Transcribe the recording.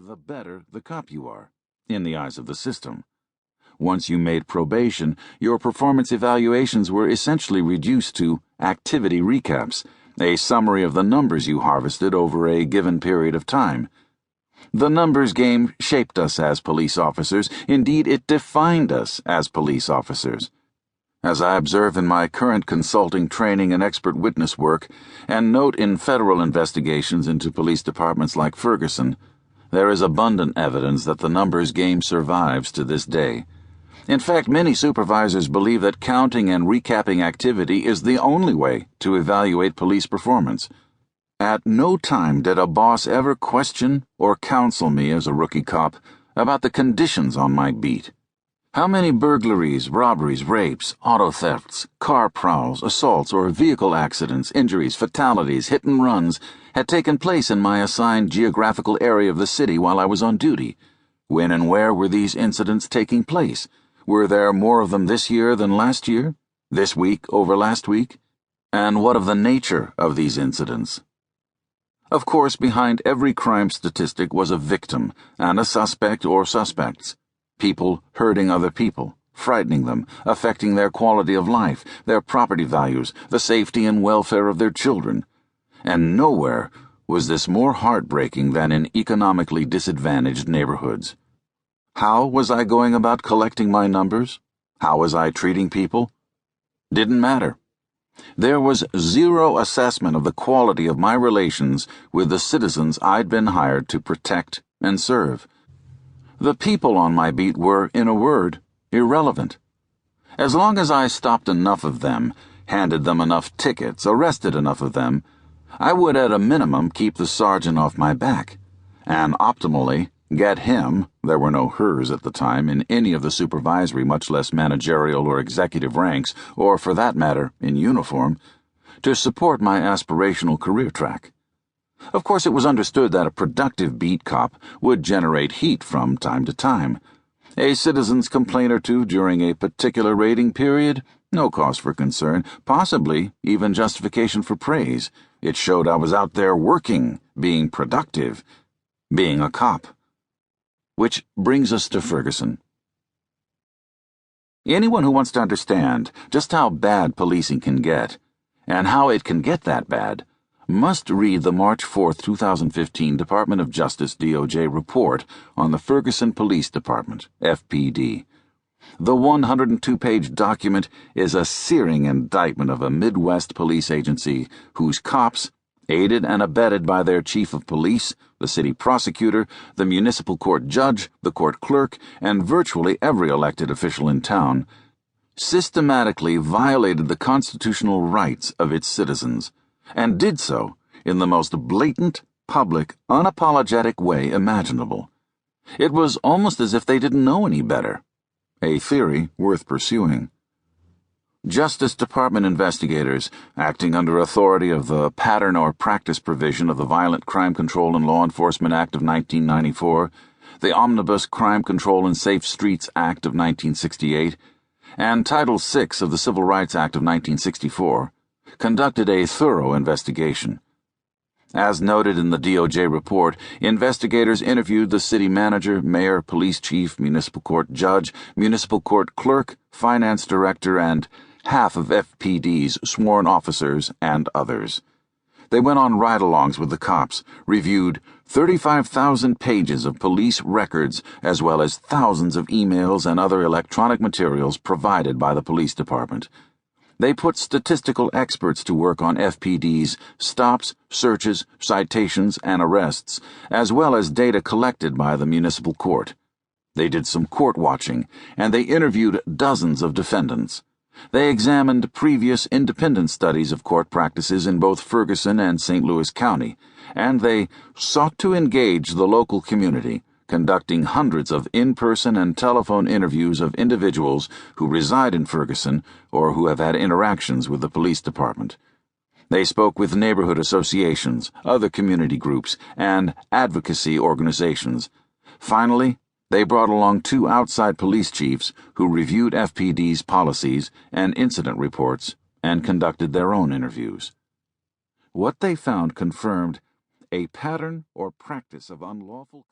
the better the cop you are, in the eyes of the system. Once you made probation, your performance evaluations were essentially reduced to activity recaps, a summary of the numbers you harvested over a given period of time. The numbers game shaped us as police officers. Indeed, it defined us as police officers. As I observe in my current consulting training and expert witness work, and note in federal investigations into police departments like Ferguson, there is abundant evidence that the numbers game survives to this day. In fact, many supervisors believe that counting and recapping activity is the only way to evaluate police performance. At no time did a boss ever question or counsel me as a rookie cop about the conditions on my beat. How many burglaries, robberies, rapes, auto thefts, car prowls, assaults, or vehicle accidents, injuries, fatalities, hit and runs had taken place in my assigned geographical area of the city while I was on duty? When and where were these incidents taking place? Were there more of them this year than last year? This week over last week? And what of the nature of these incidents? Of course, behind every crime statistic was a victim and a suspect or suspects. People hurting other people, frightening them, affecting their quality of life, their property values, the safety and welfare of their children. And nowhere was this more heartbreaking than in economically disadvantaged neighborhoods. How was I going about collecting my numbers? How was I treating people? Didn't matter. There was zero assessment of the quality of my relations with the citizens I'd been hired to protect and serve. The people on my beat were, in a word, irrelevant. As long as I stopped enough of them, handed them enough tickets, arrested enough of them, I would at a minimum keep the sergeant off my back, and optimally get him, there were no hers at the time, in any of the supervisory, much less managerial or executive ranks, or for that matter, in uniform, to support my aspirational career track. Of course, it was understood that a productive beat cop would generate heat from time to time. A citizen's complaint or two during a particular rating period, no cause for concern, possibly even justification for praise. It showed I was out there working, being productive, being a cop. Which brings us to Ferguson. Anyone who wants to understand just how bad policing can get, and how it can get that bad, must read the March 4, 2015 Department of Justice DOJ report on the Ferguson Police Department, FPD. The 102-page document is a searing indictment of a Midwest police agency whose cops, aided and abetted by their chief of police, the city prosecutor, the municipal court judge, the court clerk, and virtually every elected official in town, systematically violated the constitutional rights of its citizens, and did so in the most blatant, public, unapologetic way imaginable. It was almost as if they didn't know any better, a theory worth pursuing. Justice Department investigators, acting under authority of the pattern or practice provision of the Violent Crime Control and Law Enforcement Act of 1994, the Omnibus Crime Control and Safe Streets Act of 1968, and Title VI of the Civil Rights Act of 1964, conducted a thorough investigation. As noted in the DOJ report, investigators interviewed the city manager, mayor, police chief, municipal court judge, municipal court clerk, finance director, and half of FPD's sworn officers and others. They went on ride-alongs with the cops, reviewed 35,000 pages of police records, as well as thousands of emails and other electronic materials provided by the police department. They put statistical experts to work on FPD's stops, searches, citations, and arrests, as well as data collected by the municipal court. They did some court watching, and they interviewed dozens of defendants. They examined previous independent studies of court practices in both Ferguson and St. Louis County, and they sought to engage the local community, conducting hundreds of in-person and telephone interviews of individuals who reside in Ferguson or who have had interactions with the police department. They spoke with neighborhood associations, other community groups, and advocacy organizations. Finally, they brought along 2 outside police chiefs who reviewed FPD's policies and incident reports and conducted their own interviews. What they found confirmed a pattern or practice of unlawful